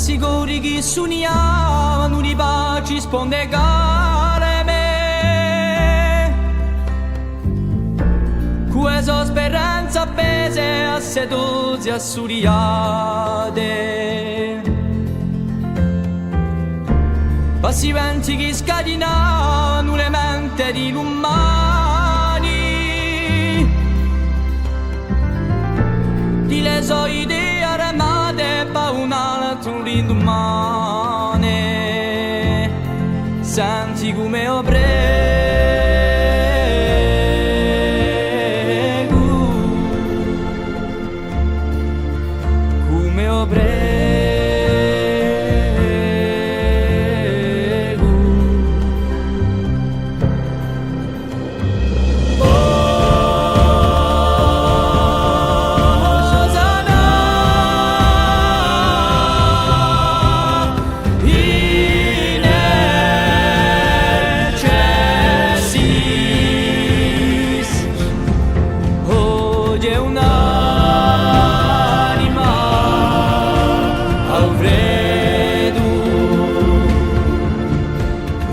sicuri che suoniamo di pace sponde care me. Questa speranza appese a seduzzi assuriate. Passi venti che scatenano le mente di l'umani. Di le sue idee armate pa un altro l'indomane. Senti come ho prego, come ho prego.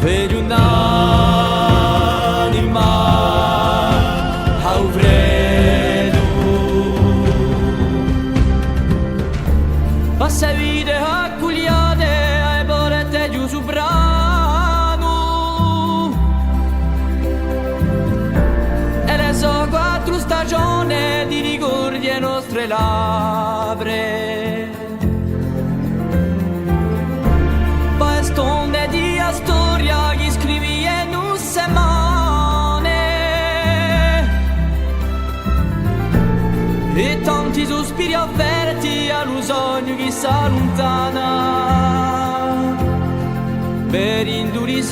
Vedi un'anima al freddo, passa vite accugliate ai porte giù su brano, e le so quattro stagioni di ricordi ai nostre labbra. Poi stonde di storia che scrivi e non semane, e tanti sospiri offerti allo sogno che si allontana per indurire